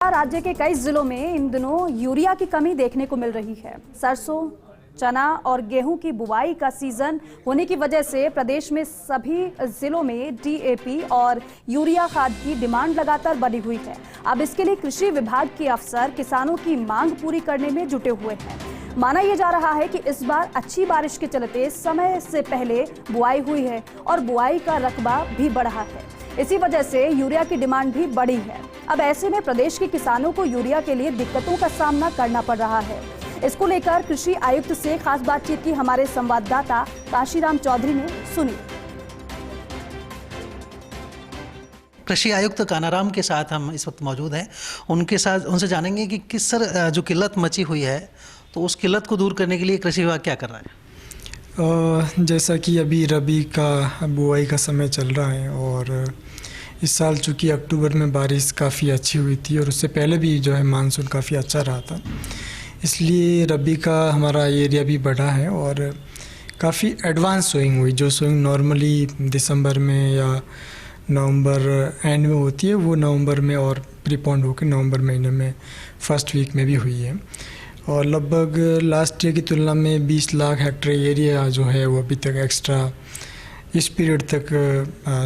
राज्य के कई जिलों में इन दिनों यूरिया की कमी देखने को मिल रही है। सरसों, चना और गेहूं की बुवाई का सीजन होने की वजह से प्रदेश में सभी जिलों में डीएपी और यूरिया खाद की डिमांड लगातार बढ़ी हुई है। अब इसके लिए कृषि विभाग के अफसर किसानों की मांग पूरी करने में जुटे हुए हैं। माना यह जा रहा है कि इस बार अच्छी बारिश के चलते समय से पहले बुआई हुई है और बुआई का रकबा भी बढ़ा है। इसी वजह से यूरिया की डिमांड भी बढ़ी है। अब ऐसे में प्रदेश के किसानों को यूरिया के लिए दिक्कतों का सामना करना पड़ रहा है। इसको लेकर कृषि आयुक्त से खास बातचीत की हमारे संवाददाता काशीराम चौधरी ने सुनी। कृषि आयुक्त कानाराम के साथ हम इस वक्त मौजूद हैं। उनसे जानेंगे कि किस तरह जो किल्लत मची हुई है, तो उस किल्लत को दूर करने के लिए कृषि विभाग क्या कर रहा है। जैसा कि अभी रबी का बुआई का समय चल रहा है और इस साल चूँकि अक्टूबर में बारिश काफ़ी अच्छी हुई थी और उससे पहले भी जो है मानसून काफ़ी अच्छा रहा था, इसलिए रबी का हमारा एरिया भी बढ़ा है और काफ़ी एडवांस सोइंग हुई। जो सोइंग नॉर्मली दिसंबर में या नवंबर एंड में होती है, वो नवंबर में और प्रीपोन्ड होकर नवंबर महीने में फर्स्ट वीक में भी हुई है। और लगभग लास्ट ईयर की तुलना में 20 लाख हेक्टेयर एरिया जो है वो अभी तक एक्स्ट्रा इस पीरियड तक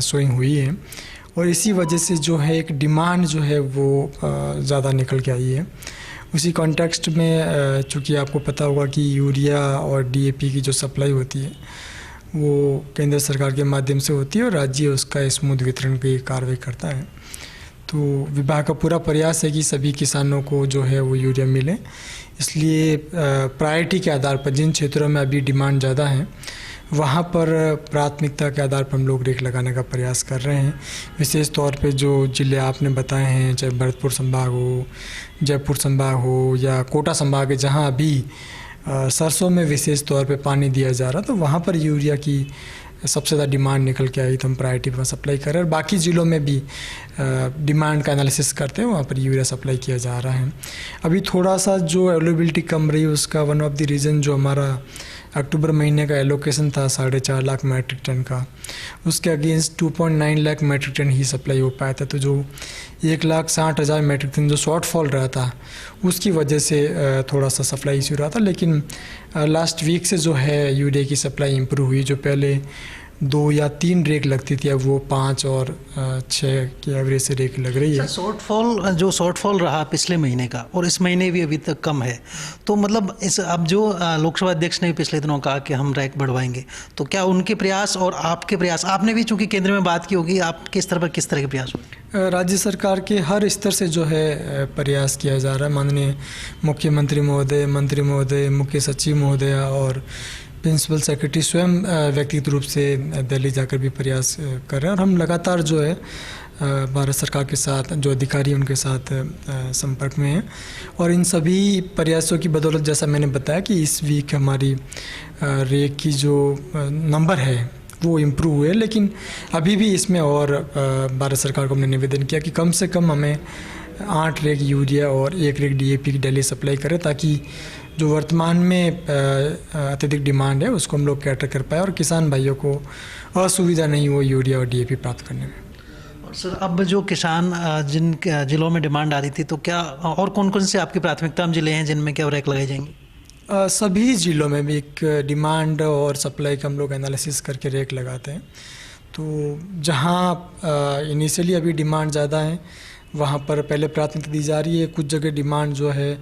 सोइंग हुई है और इसी वजह से जो है एक डिमांड जो है वो ज़्यादा निकल के आई है। उसी कॉन्टेक्स्ट में चूँकि आपको पता होगा कि यूरिया और डीएपी की जो सप्लाई होती है वो केंद्र सरकार के माध्यम से होती है और राज्य उसका स्मूथ वितरण की कार्रवाई करता है। तो विभाग का पूरा प्रयास है कि सभी किसानों को जो है वो यूरिया मिले, इसलिए प्रायोरिटी के आधार पर जिन क्षेत्रों में अभी डिमांड ज़्यादा है वहाँ पर प्राथमिकता के आधार पर हम लोग रेक लगाने का प्रयास कर रहे हैं। विशेष तौर पे जो जिले आपने बताए हैं, चाहे भरतपुर संभाग हो, जयपुर संभाग हो या कोटा संभाग है, जहाँ अभी सरसों में विशेष तौर पे पानी दिया जा रहा, तो वहाँ पर यूरिया की सबसे ज़्यादा डिमांड निकल के आई, तो हम प्रायोरिटी पर सप्लाई कर रहे हैं। और बाकी ज़िलों में भी डिमांड का एनालिसिस करते हैं, वहाँ पर यूरिया सप्लाई किया जा रहा है। अभी थोड़ा सा जो अवेलेबिलिटी कम रही, उसका वन ऑफ द रीज़न जो हमारा अक्टूबर महीने का एलोकेशन था 4.5 लाख मैट्रिक टन का, उसके अगेंस्ट 2.9 लाख मैट्रिक टन ही सप्लाई हो पाया था। तो जो 1,60,000 मैट्रिक टन जो शॉर्टफॉल रहा था, उसकी वजह से थोड़ा सा सप्लाई इशू रहा था। लेकिन लास्ट वीक से जो है यूरिया की सप्लाई इम्प्रूव हुई। जो पहले 2 या 3 रेक लगती थी, अब वो 5 और 6 की एवरेज से रेक लग रही है। शॉर्टफॉल रहा पिछले महीने का और इस महीने भी अभी तक कम है, तो मतलब अब जो लोकसभा अध्यक्ष ने पिछले दिनों कहा कि हम रैक बढ़वाएंगे, तो क्या उनके प्रयास और आपके प्रयास, आपने भी चूंकि केंद्र में बात की होगी, आप किस तरह के प्रयास हुए? राज्य सरकार के हर स्तर से जो है प्रयास किया जा रहा है। माननीय मुख्यमंत्री महोदय, मंत्री महोदय, मुख्य सचिव महोदय और प्रिंसिपल सेक्रेटरी स्वयं व्यक्तिगत रूप से दिल्ली जाकर भी प्रयास कर रहे हैं और हम लगातार जो है भारत सरकार के साथ जो अधिकारी उनके साथ संपर्क में हैं। और इन सभी प्रयासों की बदौलत जैसा मैंने बताया कि इस वीक हमारी रेक की जो नंबर है वो इम्प्रूव हुए, लेकिन अभी भी इसमें और भारत सरकार को हमने निवेदन किया कि कम से कम हमें 8 रेक यूरिया और 1 रेक डीएपी की डेली सप्लाई करें, ताकि जो वर्तमान में अत्यधिक डिमांड है उसको हम लोग कैटर कर पाए और किसान भाइयों को असुविधा नहीं हो यूरिया और डीएपी प्राप्त करने में। और सर, अब जो किसान जिन जिलों में डिमांड आ रही थी, तो क्या और कौन कौन से आपकी प्राथमिकता जिले हैं जिनमें क्या रैक लगाई जाएंगी? सभी जिलों में भी एक डिमांड और सप्लाई का हम लोग एनालिसिस करके रेक लगाते हैं। तो जहाँ इनिशियली अभी डिमांड ज़्यादा है वहाँ पर पहले प्राथमिकता दी जा रही है। कुछ जगह डिमांड जो है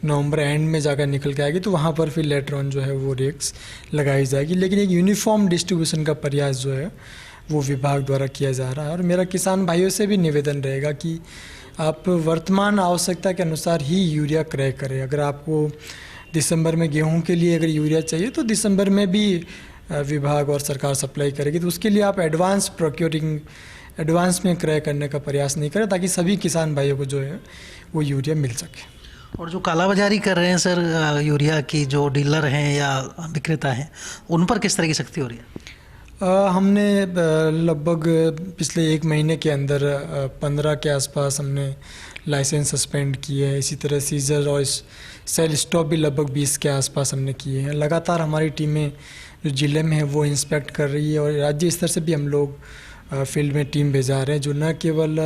नवंबर एंड में जाकर निकल के आएगी, तो वहाँ पर फिर लेटर ऑन जो है वो रेक्स लगाई जाएगी। लेकिन एक यूनिफॉर्म डिस्ट्रीब्यूशन का प्रयास जो है वो विभाग द्वारा किया जा रहा है। और मेरा किसान भाइयों से भी निवेदन रहेगा कि आप वर्तमान आवश्यकता के अनुसार ही यूरिया क्रय करें। अगर आपको दिसंबर में गेहूं के लिए अगर यूरिया चाहिए तो दिसंबर में भी विभाग और सरकार सप्लाई करेगी, तो उसके लिए आप एडवांस में क्रय करने का प्रयास नहीं करें, ताकि सभी किसान भाइयों को जो है वो यूरिया मिल सके। और जो कालाबाजारी कर रहे हैं सर यूरिया की, जो डीलर हैं या विक्रेता हैं, उन पर किस तरह की सख्ती हो रही है? हमने लगभग पिछले 1 महीने के अंदर 15 के आसपास हमने लाइसेंस सस्पेंड किए हैं। इसी तरह सीजर और सेल स्टॉप भी लगभग 20 के आसपास हमने किए हैं। लगातार हमारी टीमें जो ज़िले में है वो इंस्पेक्ट कर रही है और राज्य स्तर से भी हम लोग फील्ड में टीम भेजा रहे हैं, जो न केवल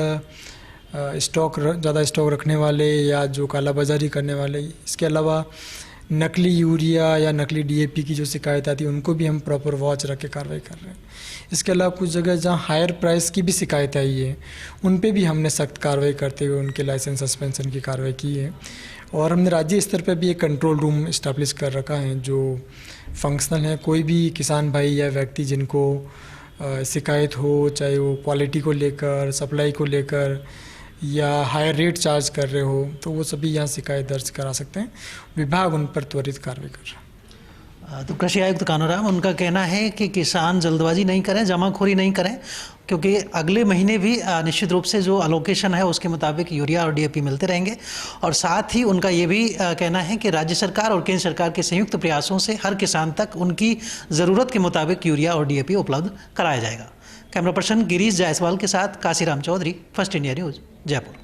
ज़्यादा स्टॉक रखने वाले या जो कालाबाजारी करने वाले, इसके अलावा नकली यूरिया या नकली डीएपी की जो शिकायत आती है उनको भी हम प्रॉपर वॉच रख के कार्रवाई कर रहे हैं। इसके अलावा कुछ जगह जहाँ हायर प्राइस की भी शिकायत आई है उन पे भी हमने सख्त कार्रवाई करते हुए उनके लाइसेंस सस्पेंशन की कार्रवाई की है। और हमने राज्य स्तर पर भी एक कंट्रोल रूम इस्टेब्लिश कर रखा है जो फंक्शनल है। कोई भी किसान भाई या व्यक्ति जिनको शिकायत हो, चाहे वो क्वालिटी को लेकर, सप्लाई को लेकर या हायर रेट चार्ज कर रहे हो, तो वो सभी यहाँ शिकायत दर्ज करा सकते हैं। विभाग उन पर त्वरित कार्रवाई कर रहा है। तो कृषि आयुक्त कानूराम, उनका कहना है कि किसान जल्दबाजी नहीं करें, जमाखोरी नहीं करें, क्योंकि अगले महीने भी निश्चित रूप से जो अलोकेशन है उसके मुताबिक यूरिया और डीएपी मिलते रहेंगे। और साथ ही उनका ये भी कहना है कि राज्य सरकार और केंद्र सरकार के संयुक्त प्रयासों से हर किसान तक उनकी ज़रूरत के मुताबिक यूरिया और डीएपी उपलब्ध कराया जाएगा। कैमरा पर्सन गिरीश जायसवाल के साथ Kashiram Chaudhary, First India News, Jaipur.